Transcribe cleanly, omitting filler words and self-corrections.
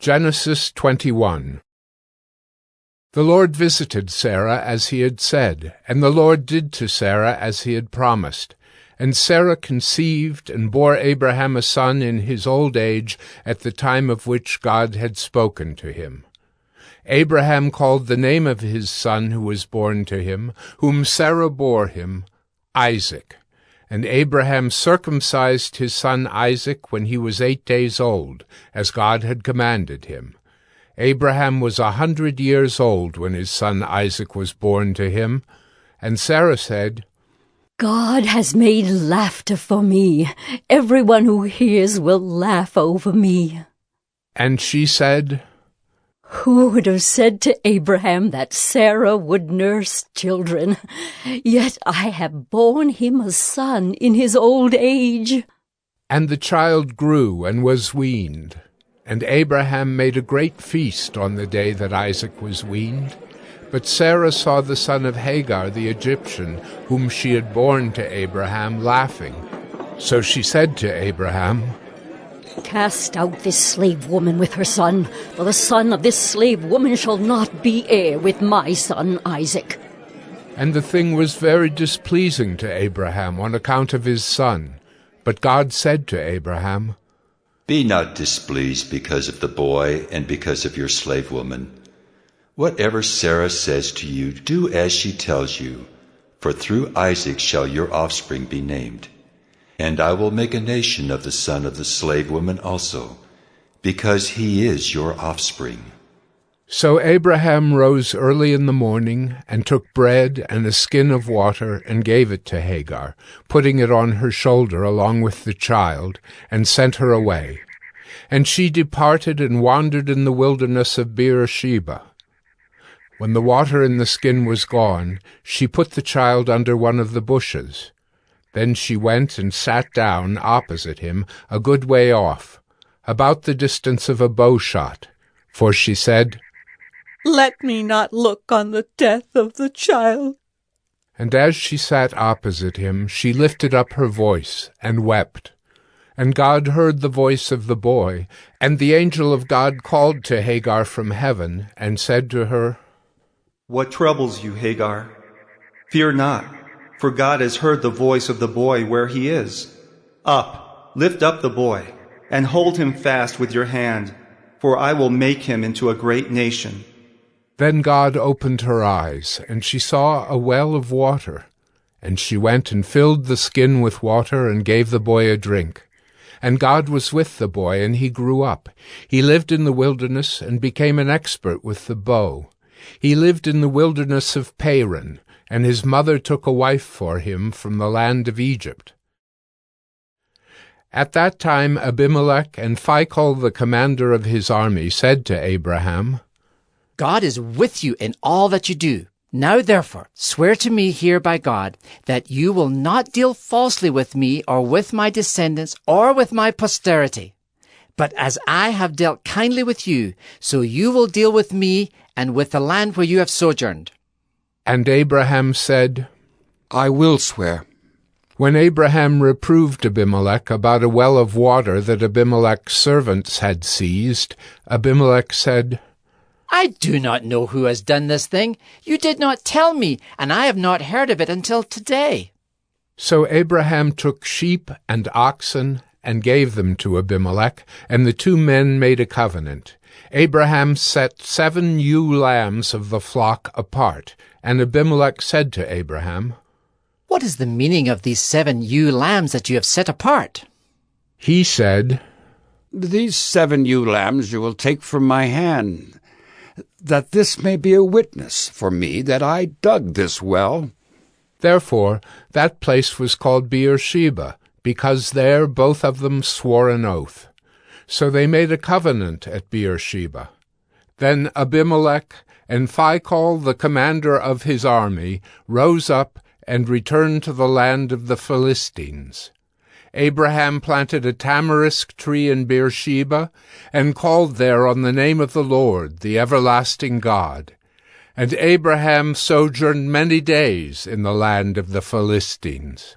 Genesis 21. The Lord visited Sarah as he had said, and the Lord did to Sarah as he had promised. And Sarah conceived and bore Abraham a son in his old age at the time of which God had spoken to him. Abraham called the name of his son who was born to him, whom Sarah bore him, Isaac. And Abraham circumcised his son Isaac when he was 8 days old, as God had commanded him. Abraham was 100 years old when his son Isaac was born to him. And Sarah said, God has made laughter for me. Everyone who hears will laugh over me. And she said, Who would have said to Abraham that Sarah would nurse children? Yet I have borne him a son in his old age. And the child grew and was weaned. And Abraham made a great feast on the day that Isaac was weaned. But Sarah saw the son of Hagar the Egyptian, whom she had borne to Abraham, laughing. So she said to Abraham, Cast out this slave woman with her son, for the son of this slave woman shall not be heir with my son Isaac. And the thing was very displeasing to Abraham on account of his son. But God said to Abraham, Be not displeased because of the boy and because of your slave woman. Whatever Sarah says to you, do as she tells you, for through Isaac shall your offspring be named. And I will make a nation of the son of the slave woman also, because he is your offspring. So Abraham rose early in the morning, and took bread and a skin of water, and gave it to Hagar, putting it on her shoulder along with the child, and sent her away. And she departed and wandered in the wilderness of Beersheba. When the water in the skin was gone, she put the child under one of the bushes. Then she went and sat down opposite him, a good way off, about the distance of a bow shot. For she said, Let me not look on the death of the child. And as she sat opposite him, she lifted up her voice and wept. And God heard the voice of the boy, and the angel of God called to Hagar from heaven, and said to her, What troubles you, Hagar? Fear not, for God has heard the voice of the boy where he is. Up, lift up the boy, and hold him fast with your hand, for I will make him into a great nation. Then God opened her eyes, and she saw a well of water. And she went and filled the skin with water, and gave the boy a drink. And God was with the boy, and he grew up. He lived in the wilderness, and became an expert with the bow. He lived in the wilderness of Paran, and his mother took a wife for him from the land of Egypt. At that time Abimelech and Phicol the commander of his army said to Abraham, God is with you in all that you do. Now therefore swear to me here by God that you will not deal falsely with me or with my descendants or with my posterity. But as I have dealt kindly with you, so you will deal with me and with the land where you have sojourned. And Abraham said, I will swear. When Abraham reproved Abimelech about a well of water that Abimelech's servants had seized, Abimelech said, I do not know who has done this thing. You did not tell me, and I have not heard of it until today. So Abraham took sheep and oxen and gave them to Abimelech, and the two men made a covenant. Abraham set 7 ewe lambs of the flock apart, and Abimelech said to Abraham, What is the meaning of these 7 ewe lambs that you have set apart? He said, These 7 ewe lambs you will take from my hand, that this may be a witness for me that I dug this well. Therefore that place was called Beersheba, because there both of them swore an oath. So they made a covenant at Beersheba. Then Abimelech and Phicol the commander of his army rose up and returned to the land of the Philistines. Abraham planted a tamarisk tree in Beersheba, and called there on the name of the Lord, the everlasting God. And Abraham sojourned many days in the land of the Philistines.